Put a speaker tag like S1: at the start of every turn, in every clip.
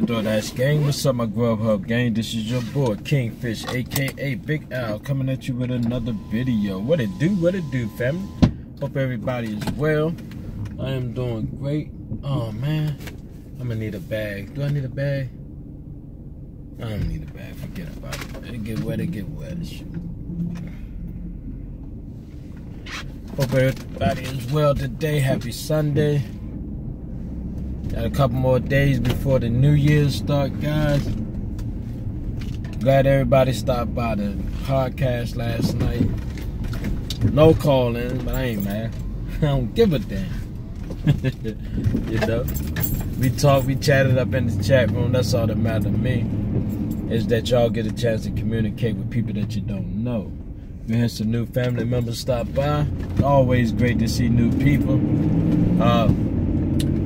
S1: DoorDash gang, what's up my Grubhub gang? This is your boy Kingfish, aka Big Al, coming at you with another video. What it do, family? Hope everybody is well. I am doing great. Oh man, I'm gonna need a bag. Do I need a bag? I don't need a bag. Forget about it. Let it get wet. Hope everybody is well today. Happy Sunday. Got a couple more days before the New Year's start, guys. Glad everybody stopped by the podcast last night. No call-ins, but I ain't mad. I don't give a damn. You know, we talked, we chatted up in the chat room. That's all that matters to me, is that y'all get a chance to communicate with people that you don't know. We had some new family members stop by. Always great to see new people.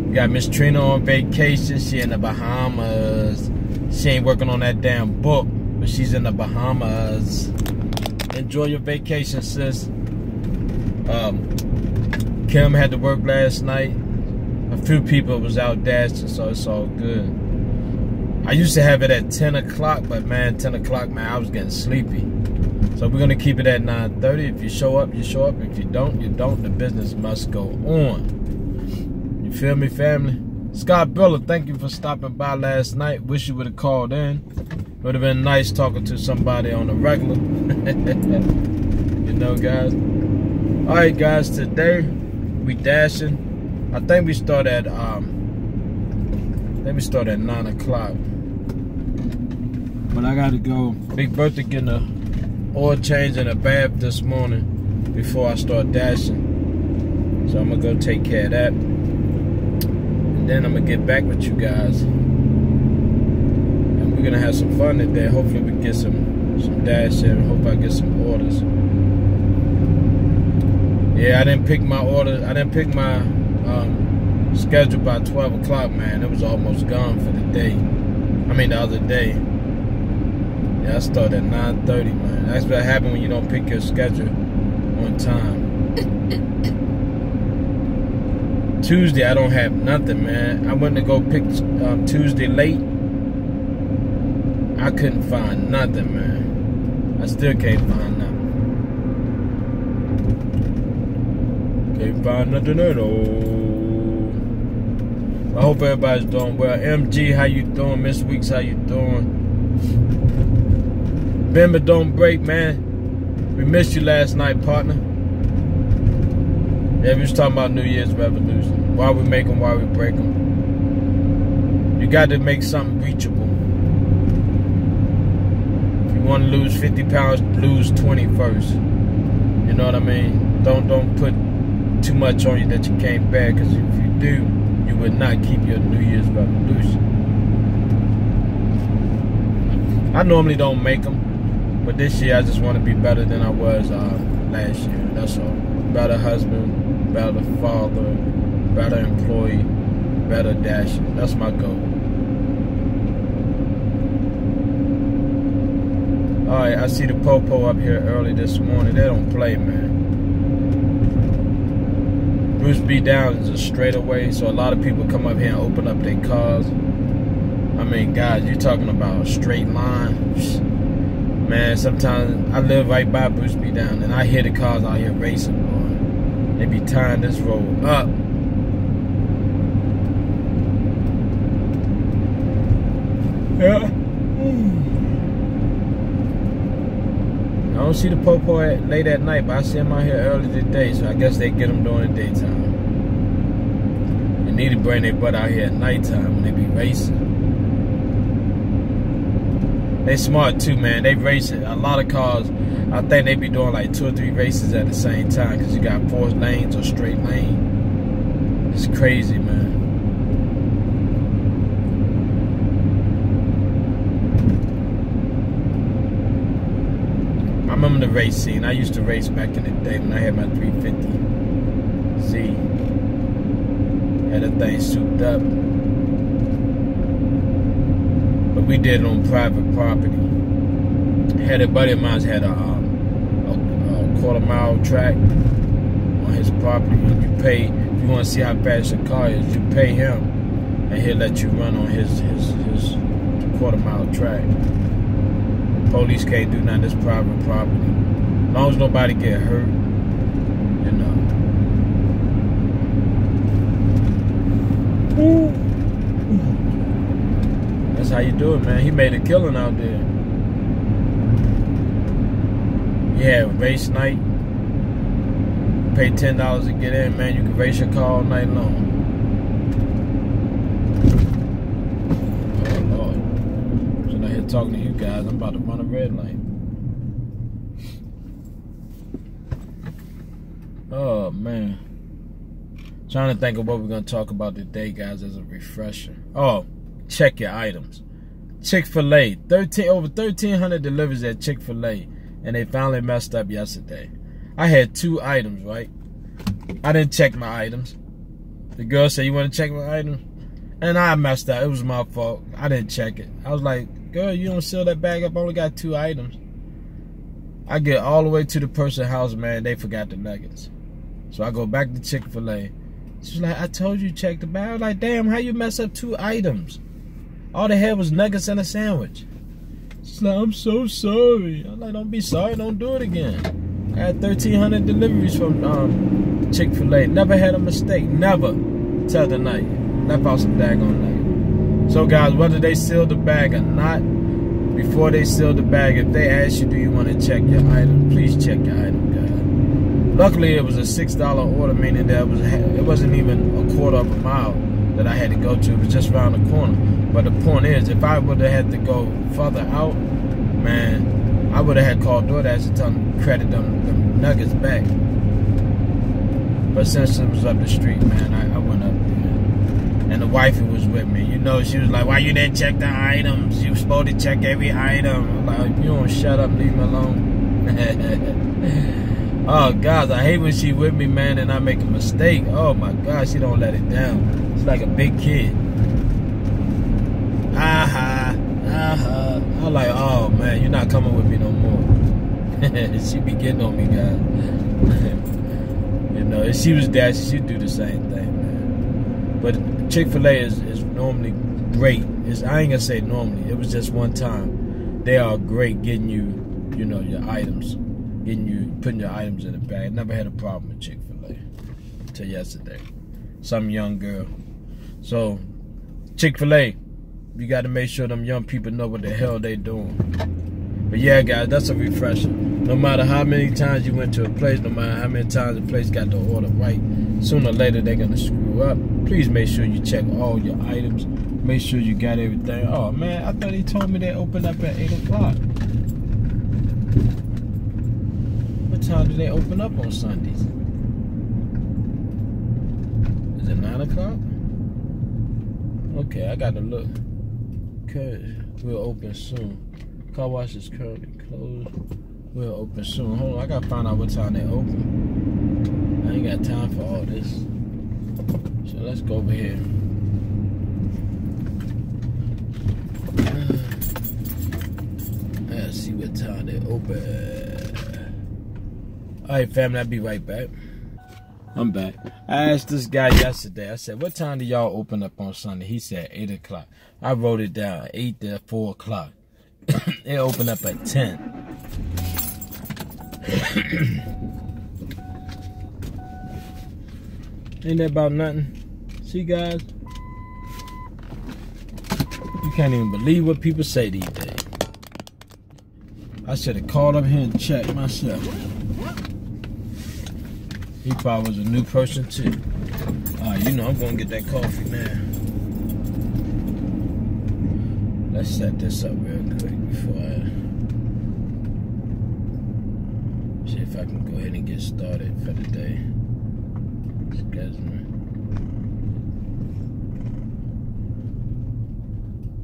S1: We got Miss Trina on vacation. She in the Bahamas. She ain't working on that damn book, but she's in the Bahamas. Enjoy your vacation, sis. Kim had to work last night. A few people was out dashing, so it's all good. I used to have it at 10 o'clock, but man, 10 o'clock, man, I was getting sleepy. So we're gonna keep it at 9:30. If you show up, you show up. If you don't, you don't. The business must go on. You feel me, family? Scott Biller, thank you for stopping by last night. Wish you would have called in. Would have been nice talking to somebody on the regular. You know, guys. All right, guys. Today we dashing. I think we start at 9 o'clock. But I gotta go. Big Bertha getting a oil change and a bath this morning before I start dashing. So I'm gonna go take care of that. Then I'm gonna get back with you guys, and we're gonna have some fun today. Hopefully we get some dash in. Hope I get some orders. Yeah, I didn't pick my order. I didn't pick my schedule by 12 o'clock, man. It was almost gone for the day. I mean the other day. Yeah, I started at 9:30, man. That's what happens when you don't pick your schedule on time. Tuesday, I don't have nothing, man. I went to go pick Tuesday late. I couldn't find nothing, man. I still can't find nothing. Can't find nothing at all. I hope everybody's doing well. MG, how you doing? Miss Weeks, how you doing? Remember, don't break, man. We missed you last night, partner. Yeah, we was talking about New Year's resolution. Why we make them, why we break them. You got to make something reachable. If you want to lose 50 pounds, lose 20 first. You know what I mean? Don't put too much on you that you can't bear, because if you do, you would not keep your New Year's resolution. I normally don't make them, but this year I just want to be better than I was last year. That's all. Better husband, better father, better employee, better dasher. That's my goal. Alright, I see the Popo up here early this morning. They don't play, man. Bruce B. Down is a straightaway, so a lot of people come up here and open up their cars. I mean, guys, you're talking about a straight line. Man, sometimes I live right by Bruce B. Down, and I hear the cars out here racing, boy. They be tying this road up. Yeah. I don't see the Popo late at night, but I see him out here early today, so I guess they get them during the daytime. They need to bring their butt out here at nighttime when they be racing. They smart too, man. They race it. A lot of cars, I think they be doing like 2 or 3 races at the same time, because you got 4 lanes or straight lane. It's crazy, man. I remember the race scene. I used to race back in the day when I had my 350Z. Had a thing souped up. But we did it on private property. Had a buddy of mine had a quarter-mile track on his property. And you pay, if you want to see how fast your car is, you pay him and he'll let you run on his quarter-mile track. Police can't do nothing. It's private property. As long as nobody get hurt, you know. That's how you do it, man. He made a killing out there. Yeah, race night. Pay $10 to get in, man. You can race your car all night long. Oh Lord. So I'm here talking to you guys. I'm about to run a red light. Oh man. Trying to think of what we're gonna talk about today, guys, as a refresher. Oh, check your items. Chick-fil-A, over 1,300 deliveries at Chick-fil-A, and they finally messed up yesterday. I had 2 items, right? I didn't check my items. The girl said, "You want to check my items?" And I messed up. It was my fault. I didn't check it. I was like, "Girl, you don't seal that bag up. I only got 2 items." I get all the way to the person's house, man. They forgot the nuggets. So I go back to Chick-fil-A. She's like, "I told you check the bag." I was like, "Damn, how you mess up 2 items? All they had was nuggets and a sandwich." She's like, "I'm so sorry." I'm like, "Don't be sorry. Don't do it again." I had 1,300 deliveries from Chick-fil-A. Never had a mistake. Never. Till the night. Left out some daggone nugget. So guys, whether they seal the bag or not, before they seal the bag, if they ask you, "Do you want to check your item?" Please check your item, guys. Luckily, it was a $6 order, meaning that it wasn't even a quarter of a mile that I had to go to. It was just around the corner. But the point is, if I would have had to go further out, man, I would have had called DoorDash to tell them credit them nuggets back. But since it was up the street, man, I went up there. And the wifey was with me. You know, she was like, "Why you didn't check the items? You were supposed to check every item." I'm like, "You don't shut up, leave me alone." Oh, guys, I hate when she with me, man, and I make a mistake. Oh, my God, she don't let it down. It's like a big kid. I'm like, "Oh, man, you're not coming with me no more." She be getting on me, guys. You know, if she was there, she'd do the same thing, man. But Chick-fil-A is normally great. I ain't gonna say normally. It was just one time. They are great getting you, you know, your items. Putting your items in the bag. Never had a problem with Chick-fil-A till yesterday. Some young girl. So, Chick-fil-A, you got to make sure them young people know what the hell they doing. But yeah, guys, that's a refresher. No matter how many times you went to a place, no matter how many times the place got the order right, sooner or later they're gonna screw up. Please make sure you check all your items. Make sure you got everything. Oh man, I thought he told me they opened up at 8 o'clock. What time do they open up on Sundays? Is it 9 o'clock? Okay, I gotta look. Cause we'll open soon. Car wash is currently closed. We'll open soon. Hold on, I gotta find out what time they open. I ain't got time for all this. So let's go over here. Let's see what time they open. Alright, family, I'll be right back. I'm back. I asked this guy yesterday, I said, "What time do y'all open up on Sunday?" He said 8 o'clock. I wrote it down, 8 to 4 o'clock. They open up at 10. Ain't that about nothing? See, guys? You can't even believe what people say these days. I should have called up here and checked myself. He probably was a new person too. You know I'm gonna get that coffee now. Let's set this up real quick before I see if I can go ahead and get started for the day. Scheduling.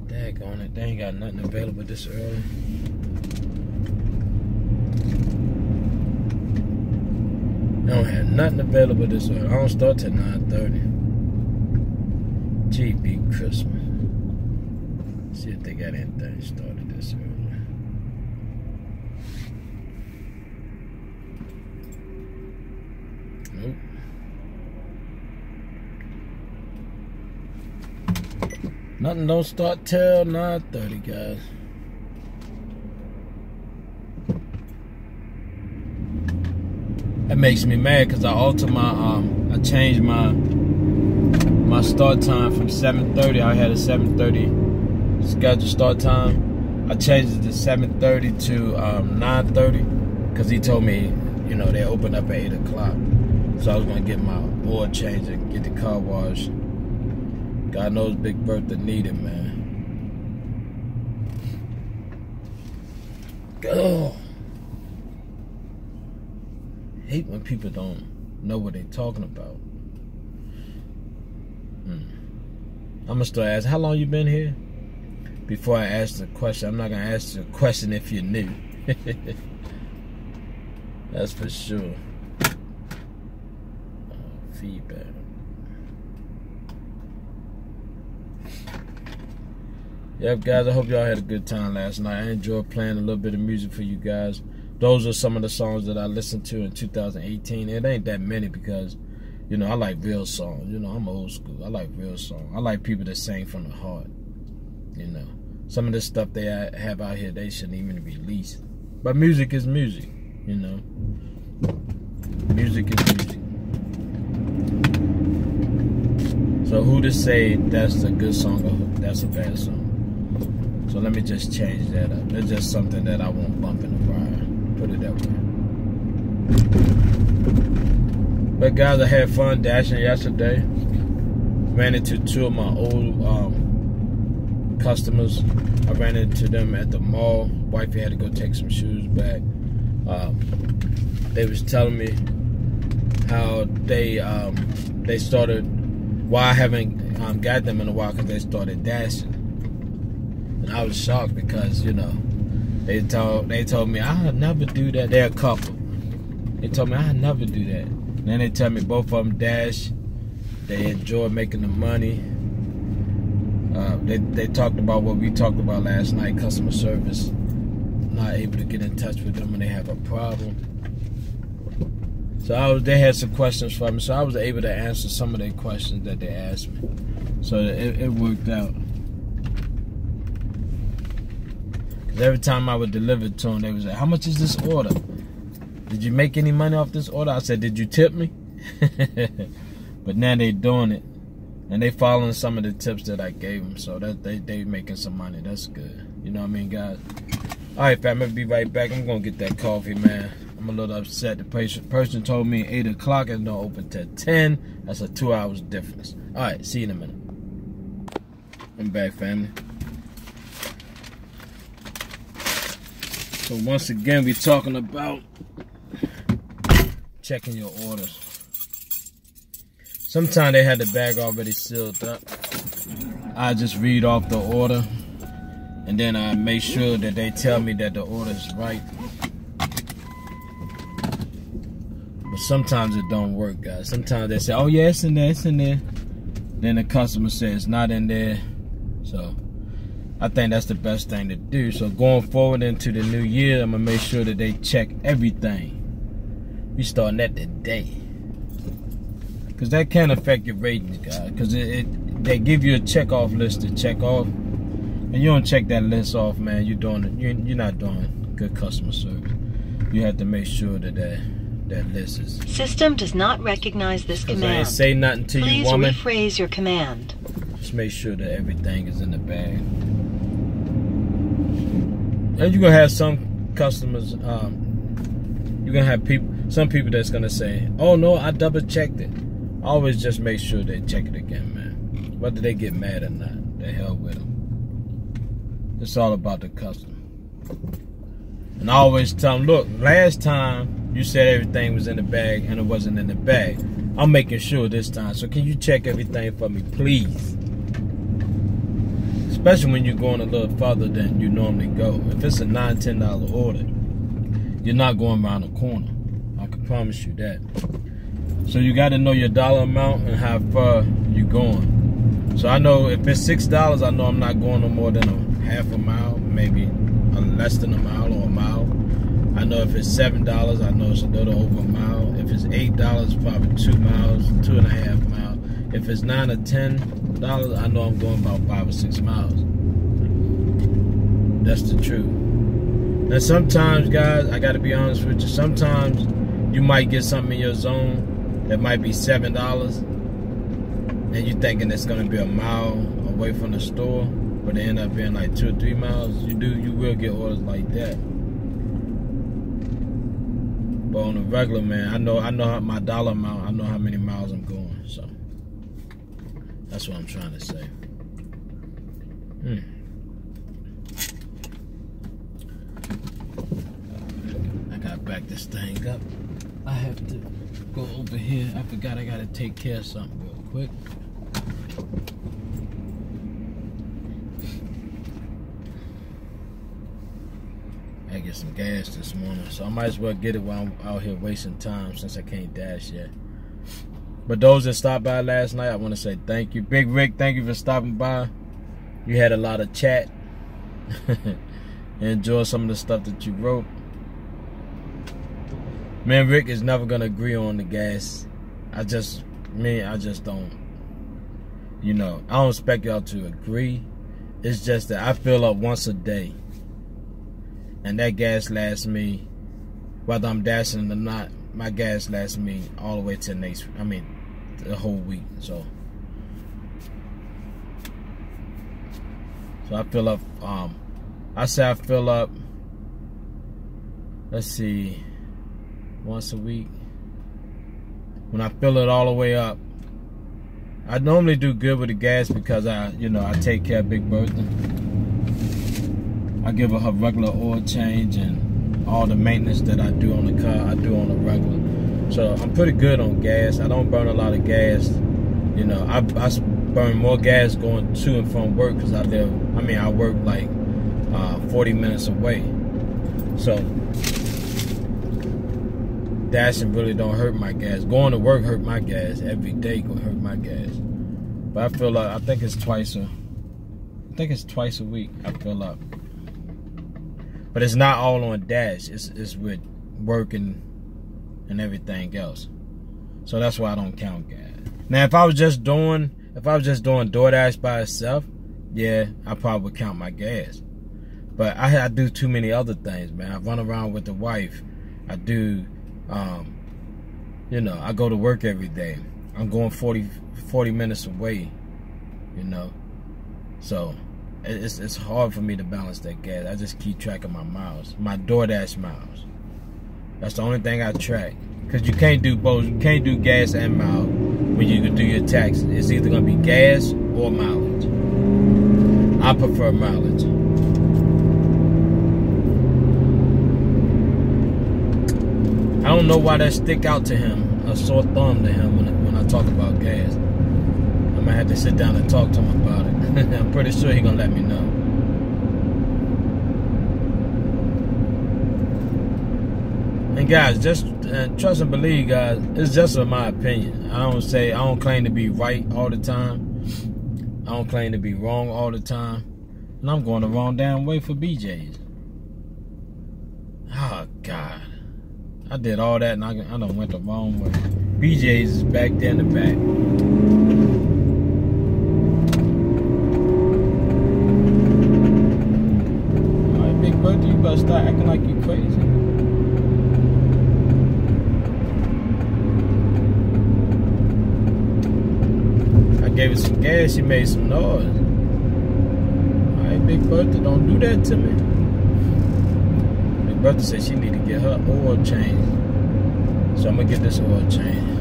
S1: Daggone it, they ain't got nothing available this early. I don't have nothing available this early. I don't start till 9:30. GB Christmas. See if they got anything started this early. Nope. Nothing don't start till 9:30, guys. That makes me mad because I altered my I changed my start time from 7:30. I had a 7:30 scheduled start time. I changed it to 7:30 to 9:30 because he told me, you know, they open up at 8 o'clock. So I was gonna get my oil changed and get the car washed. God knows Big Bertha needed, man. Oh. Hate when people don't know what they're talking about. I'm gonna start asking, how long you been here? Before I ask the question, I'm not gonna ask the question if you're new. That's for sure. Feedback. Yep, guys, I hope y'all had a good time last night. I enjoyed playing a little bit of music for you guys. Those are some of the songs that I listened to in 2018. It ain't that many because, you know, I like real songs. You know, I'm old school. I like real songs. I like people that sing from the heart. You know, some of the stuff they have out here, they shouldn't even release. But music is music, you know. Music is music. So who to say that's a good song or that's a bad song? So let me just change that up. It's just something that I won't bump in the ride. Put it that way. But guys, I had fun dashing yesterday. Ran into two of my old customers. I ran into them at the mall. Wifey had to go take some shoes back. They was telling me how they started. Why I haven't got them in a while because they started dashing. And I was shocked because, you know, they told me I'll never do that. They're a couple. They told me I'll never do that. And then they tell me both of them dash. They enjoy making the money. They talked about what we talked about last night, customer service. Not able to get in touch with them when they have a problem. So they had some questions for me, so I was able to answer some of their questions that they asked me. So it worked out. Because every time I would deliver to them, they was like, how much is this order? Did you make any money off this order? I said, did you tip me? But now they doing it. And they following some of the tips that I gave them. So that they making some money. That's good. You know what I mean, guys? Alright, fam, I'm going to be right back. I'm going to get that coffee, man. I'm a little upset. The person told me 8 o'clock and don't open till 10. That's a 2 hours difference. Alright, see you in a minute. I'm back, family. So once again, we're talking about checking your orders. Sometimes they had the bag already sealed up. I just read off the order. And then I make sure that they tell me that the order is right. But sometimes it don't work, guys. Sometimes they say, oh yeah, it's in there, it's in there. Then the customer says it's not in there. So I think that's the best thing to do. So going forward into the new year, I'm gonna make sure that they check everything. We starting that today. Cause that can affect your ratings, guys. Cause they give you a check-off list to check off. And you don't check that list off, man. You're not doing good customer service. You have to make sure that that list is.
S2: System does not recognize this command.
S1: I ain't say nothing to you, woman.
S2: Please rephrase your command.
S1: Just make sure that everything is in the bag. And you're gonna have some customers. You're gonna have some people that's gonna say, "Oh no, I double checked it." Always just make sure they check it again, man. Whether they get mad or not, the hell with them. It's all about the customer. And I always tell them, look, last time you said everything was in the bag and it wasn't in the bag. I'm making sure this time. So can you check everything for me, please? Especially when you're going a little further than you normally go. If it's a $9, $10 order, you're not going around the corner. I can promise you that. So you got to know your dollar amount and how far you're going. So I know if it's $6, I know I'm not going no more than a half a mile, maybe less than a mile or a mile. I know if it's $7, I know it's a little over a mile. If it's $8, it's probably 2 miles, 2.5 miles. If it's $9 or $10, I know I'm going about 5 or 6 miles. That's the truth. And sometimes, guys, I gotta be honest with you, sometimes you might get something in your zone that might be $7, and you thinking it's gonna be a mile away from the store, but it end up being like 2 or 3 miles. You will get orders like that. But on the regular, man, I know how my dollar amount, I know how many miles I'm going, so that's what I'm trying to say. I gotta back this thing up. I have to go over here. I forgot I gotta take care of something real quick. I get some gas this morning, so I might as well get it while I'm out here wasting time since I can't dash yet. But those that stopped by last night, I want to say thank you. Big Rick, thank you for stopping by. You had a lot of chat. Enjoy some of the stuff that you wrote. Me and Rick is never gonna agree on the gas. I just don't. You know, I don't expect y'all to agree. It's just that I fill up once a day, and that gas lasts me, whether I'm dashing or not. My gas lasts me all the way to the whole week. So I fill up. I say I fill up. Let's see, once a week. When I fill it all the way up, I normally do good with the gas because I take care of Big Bertha. I give her regular oil change and all the maintenance that I do on the car, I do on the regular. So I'm pretty good on gas. I don't burn a lot of gas. You know, I burn more gas going to and from work because I work like 40 minutes away. So dashing really don't hurt my gas. Going to work hurt my gas. Every day gonna hurt my gas. But I fill up. I think it's twice a week I fill up. But it's not all on dash. It's with working and everything else. So that's why I don't count gas. Now if I was just doing DoorDash by itself, yeah, I probably would count my gas. But I do too many other things, man. I run around with the wife. I do I go to work every day. I'm going 40 minutes away, you know. So it's hard for me to balance that gas. I just keep track of my miles, my DoorDash miles. That's the only thing I track. Because you can't do both. You can't do gas and miles when you can do your taxes. It's either going to be gas or mileage. I prefer mileage. I don't know why that stick out to him, a sore thumb to him when I talk about gas. I might have to sit down and talk to him about it. I'm pretty sure he's going to let me know. And guys, just trust and believe, guys, it's just my opinion. I don't claim to be right all the time. I don't claim to be wrong all the time. And I'm going the wrong damn way for BJ's. Oh, God. I did all that and I done went the wrong way. BJ's is back there in the back. Alright, Big Bertha, you better start acting like you crazy. I gave her some gas, she made some noise. Alright, Big Bertha, don't do that to me. Bertha said she need to get her oil changed. So I'm gonna get this oil changed.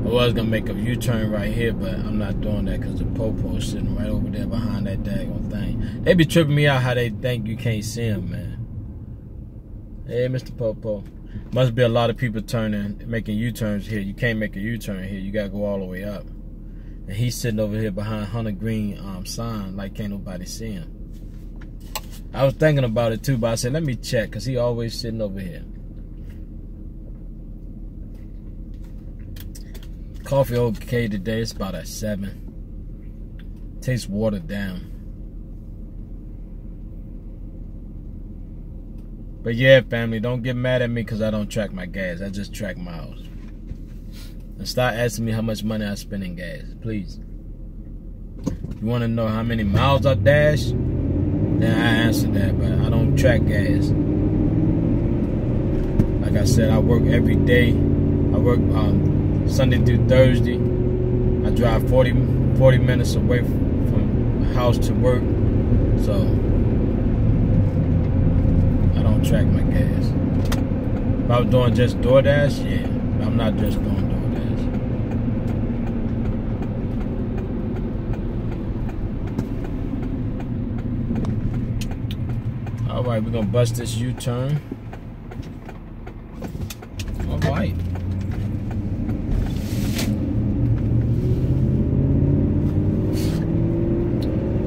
S1: I was gonna make a U-turn right here, but I'm not doing that because the popo is sitting right over there behind that daggone thing. They be tripping me out how they think you can't see him, man. Hey, Mr. Popo. Must be a lot of people making U-turns here. You can't make a U-turn here. You gotta go all the way up. And he's sitting over here behind Hunter Green sign like can't nobody see him. I was thinking about it too, but I said, let me check, because he always sitting over here. Coffee okay today. It's about a 7. Tastes watered down. But yeah, family, don't get mad at me because I don't track my gas. I just track miles. And stop asking me how much money I spend in gas, please. You want to know how many miles I dash? Then I answer that, but I don't track gas. Like I said, I work every day. I work Sunday through Thursday. I drive 40 minutes away from house to work. So I don't track my gas. If I was doing just DoorDash, yeah. But I'm not just doing DoorDash. Alright, we're gonna bust this U-turn. Alright.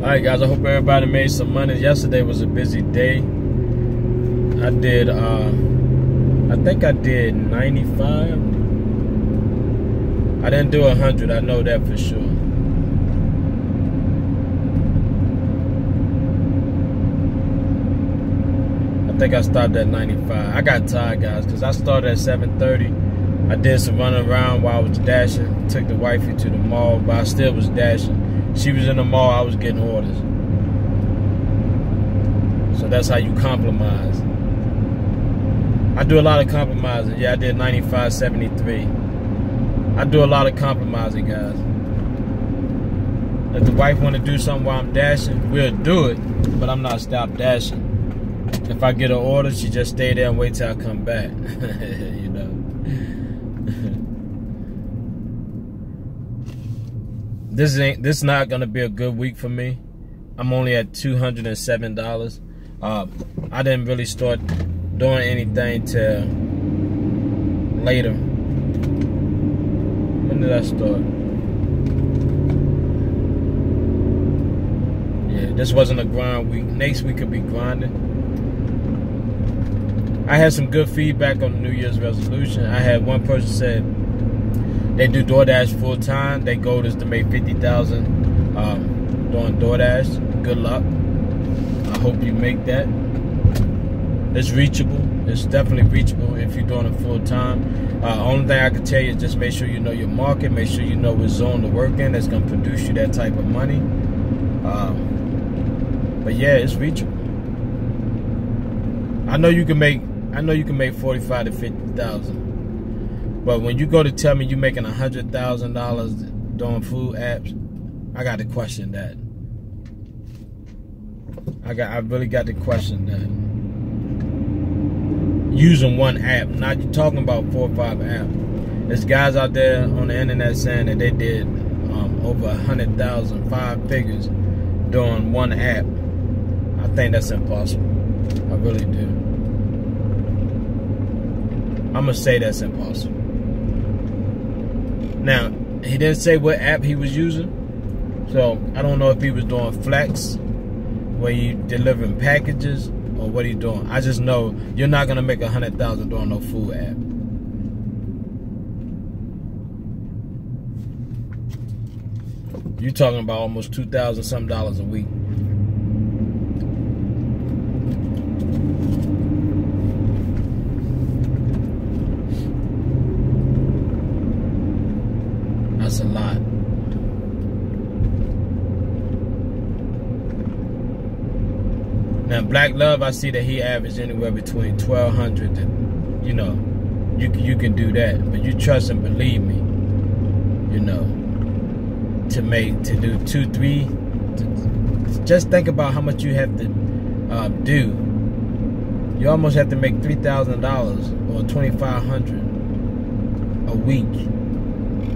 S1: Alright guys, I hope everybody made some money. Yesterday was a busy day. I did I think I did 95. I didn't do 100, I know that for sure. I think I stopped at 95. I got tired, guys, because I started at 7:30. I did some running around while I was dashing. Took the wifey to the mall, but I still was dashing. She was in the mall, I was getting orders. So that's how you compromise. I do a lot of compromising. Yeah, I did 95, 73. I do a lot of compromising, guys. If the wife want to do something while I'm dashing, we'll do it, but I'm not stop dashing. If I get an order, she just stay there and wait till I come back. You know. This not gonna be a good week for me. I'm only at $207. I didn't really start doing anything till later. When did I start? Yeah, this wasn't a grind week. Next week could be grinding. I had some good feedback on the New Year's resolution. I had one person said they do DoorDash full time. Their goal is to make $50,000 doing DoorDash. Good luck. I hope you make that. It's reachable. It's definitely reachable if you're doing it full time. Only thing I can tell you is just make sure you know your market. Make sure you know what zone to work in that's going to produce you that type of money. But yeah, it's reachable. I know you can make 45 to 50,000. But when you go to tell me you're making $100,000 doing food apps, I got to question that. I really got to question that. Using one app, not you talking about 4 or 5 apps. There's guys out there on the internet saying that they did over 100,000, 5 figures doing one app. I think that's impossible. I really do. I'm gonna say that's impossible. Now, he didn't say what app he was using, so I don't know if he was doing Flex, where you delivering packages, or what he doing. I just know you're not gonna make 100,000 doing no food app. You talking about almost $2,000 something a week. That's a lot. Now, Black Love, I see that he averaged anywhere between 1,200 to, you know, you can do that. But you trust and believe me, you know, to do 2, 3, just think about how much you have to do. You almost have to make $3,000 or $2,500 a week,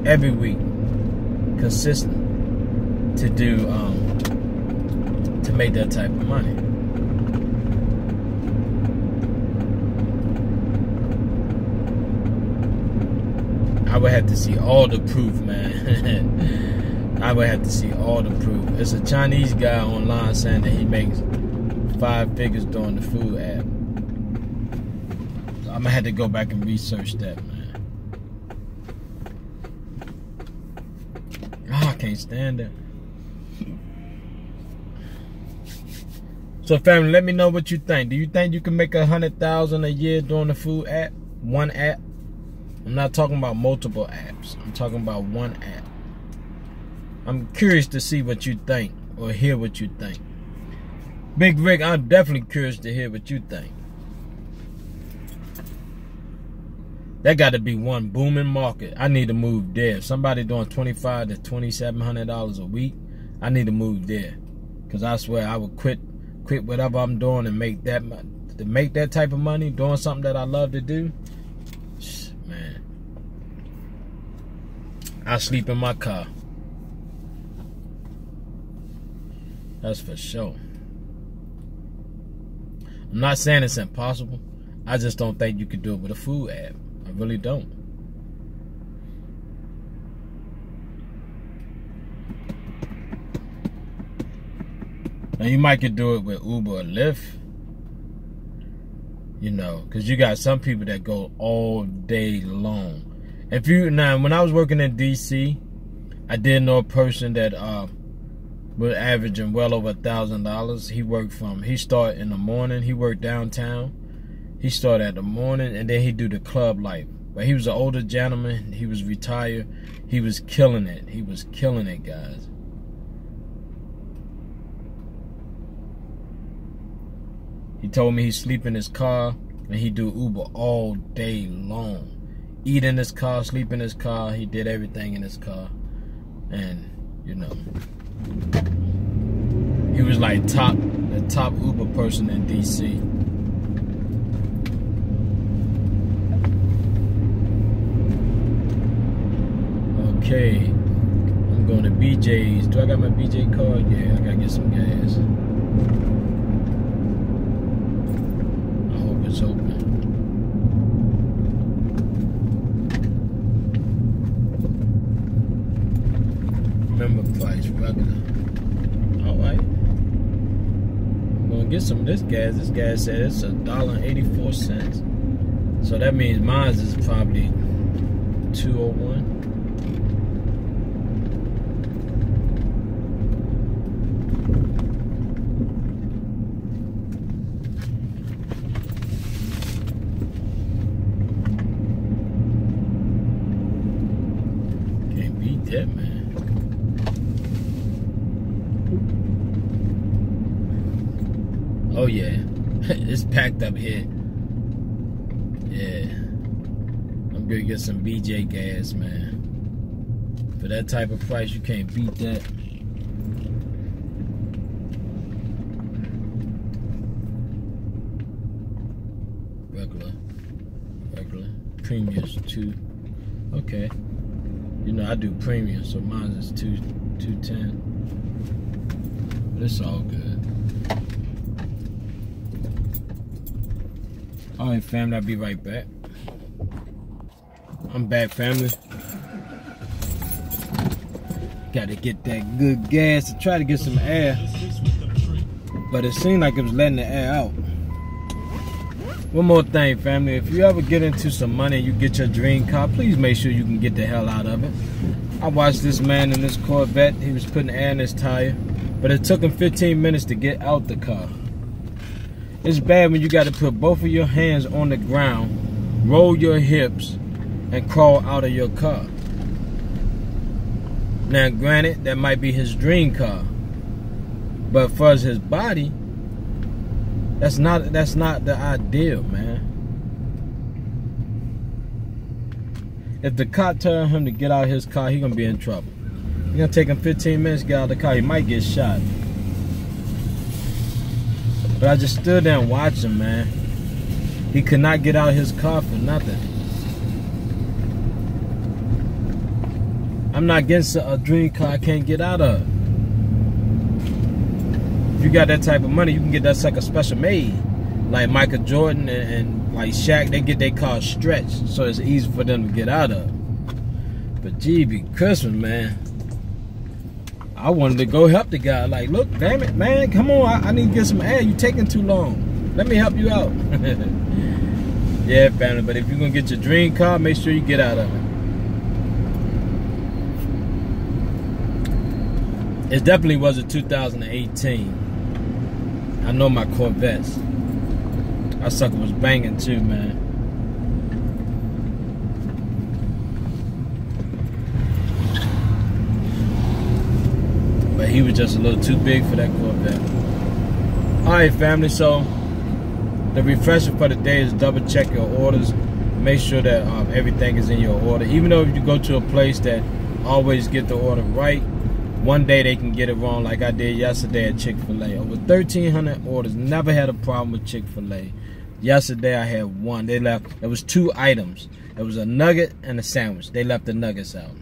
S1: every week, consistent, to do to make that type of money. I would have to see all the proof, man. I would have to see all the proof. There's a Chinese guy online saying that he makes 5 figures doing the food app. So I'm gonna have to go back and research that, man. Oh, I can't stand it. So family, let me know what you think. Do you think you can make 100,000 a year doing the food app? One app? I'm not talking about multiple apps. I'm talking about one app. I'm curious to see what you think or hear what you think. Big Rick, I'm definitely curious to hear what you think. That got to be one booming market. I need to move there. If somebody doing $2,500 to $2,700 a week, I need to move there. Cause I swear I would quit whatever I'm doing and make that type of money doing something that I love to do. Man, I sleep in my car. That's for sure. I'm not saying it's impossible. I just don't think you could do it with a food app. I really don't. Now you might could do it with Uber or Lyft. You know, because you got some people that go all day long. Now, when I was working in DC, I did know a person that was averaging well over $1,000. He started in the morning. He worked downtown. He started at the morning, and then he do the club life. But he was an older gentleman. He was retired. He was killing it. He was killing it, guys. He told me he sleep in his car, and he do Uber all day long. Eat in his car, sleep in his car. He did everything in his car. And, you know, he was like the top Uber person in DC. Okay, I'm going to BJ's. Do I got my BJ card? Yeah, I gotta get some gas. I hope it's open. Remember price, regular. Alright. I'm gonna get some of this gas. This gas said it's $1.84. So that means mine is probably $2.01. Can't beat that, man. Oh yeah, it's packed up here. Yeah, I'm gonna get some BJ gas, man. For that type of price, you can't beat that. Regular, premiums too. Okay, you know I do premium, so mine is $2.10. But it's all good. Alright, family, I'll be right back. I'm back, family. Gotta get that good gas to try to get some air. But it seemed like it was letting the air out. One more thing, family. If you ever get into some money and you get your dream car, please make sure you can get the hell out of it. I watched this man in this Corvette. He was putting air in his tire. But it took him 15 minutes to get out the car. It's bad when you got to put both of your hands on the ground, roll your hips, and crawl out of your car. Now, granted, that might be his dream car, but for his body, that's not the ideal, man. If the cop tell him to get out of his car, he gonna be in trouble. It's gonna take him 15 minutes to get out of the car. He might get shot. But I just stood there and watched him, man. He could not get out of his car for nothing. I'm not against a dream car I can't get out of. If you got that type of money, you can get that sucker special made. Like Michael Jordan and like Shaq, they get their cars stretched so it's easy for them to get out of. But gee, be Christmas, man. I wanted to go help the guy. Like, look, damn it, man, come on, I need to get some air. You taking too long. Let me help you out. Yeah, family, but if you're going to get your dream car, make sure you get out of it. It definitely was a 2018. I know my Corvettes. That sucker was banging too, man. he was just a little too big for that Corvette. Alright, family, so the refresher for the day is double check your orders. Make sure that everything is in your order. Even though if you go to a place that always get the order right, one day they can get it wrong, like I did yesterday at Chick-fil-A. Over 1,300 orders, never had a problem with Chick-fil-A. Yesterday I had one. They left, it was 2 items. It was a nugget and a sandwich. They left the nuggets out.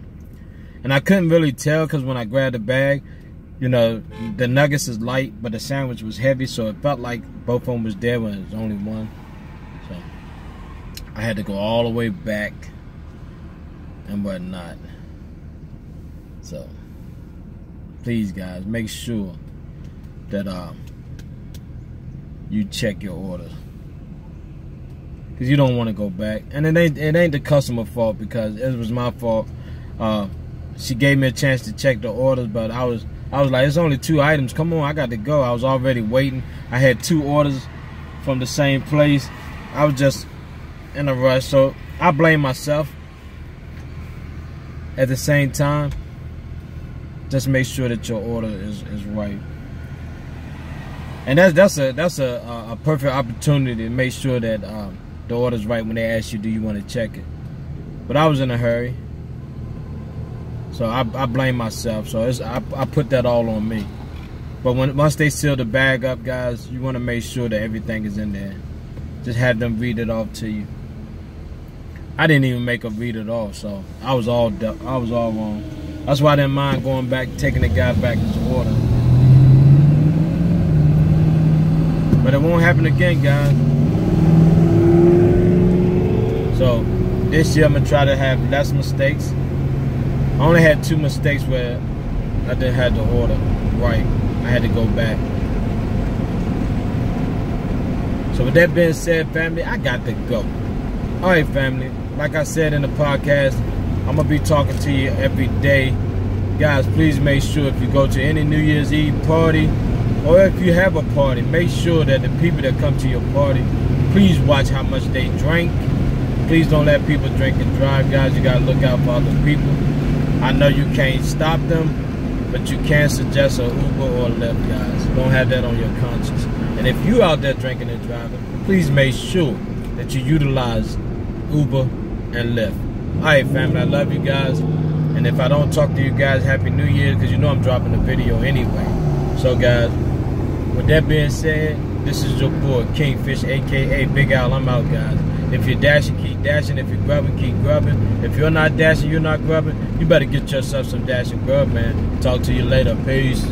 S1: And I couldn't really tell because when I grabbed the bag, you know, the nuggets is light, but the sandwich was heavy, so it felt like both of them was there when it was only one. So I had to go all the way back and whatnot. So please, guys, make sure that you check your order, because you don't want to go back. And it ain't the customer fault, because it was my fault. She gave me a chance to check the orders, but I was like, it's only 2 items. Come on, I got to go. I was already waiting. I had 2 orders from the same place. I was just in a rush, so I blame myself. At the same time, just make sure that your order is right. And that's a perfect opportunity to make sure that the order's right when they ask you, do you want to check it? But I was in a hurry, so I blame myself. So I put that all on me. But once they seal the bag up, guys, you want to make sure that everything is in there. Just have them read it off to you. I didn't even make them read it off, so I was all wrong. That's why I didn't mind going back, taking the guy back his order. But it won't happen again, guys. So this year I'm gonna try to have less mistakes. I only had 2 mistakes where I didn't have the order right. I had to go back. So with that being said, family, I got to go. Alright, family, like I said in the podcast, I'm going to be talking to you every day. Guys, please make sure if you go to any New Year's Eve party, or if you have a party, make sure that the people that come to your party, please watch how much they drink. Please don't let people drink and drive, guys. You got to look out for other people. I know you can't stop them, but you can suggest an Uber or a Lyft, guys. Don't have that on your conscience. And if you out there drinking and driving, please make sure that you utilize Uber and Lyft. Alright, family, I love you guys. And if I don't talk to you guys, Happy New Year, because you know I'm dropping a video anyway. So, guys, with that being said, this is your boy, Kingfish, a.k.a. Big Al. I'm out, guys. If you're dashing, keep dashing. If you're grubbing, keep grubbing. If you're not dashing, you're not grubbing, you better get yourself some dash and grub, man. Talk to you later. Peace.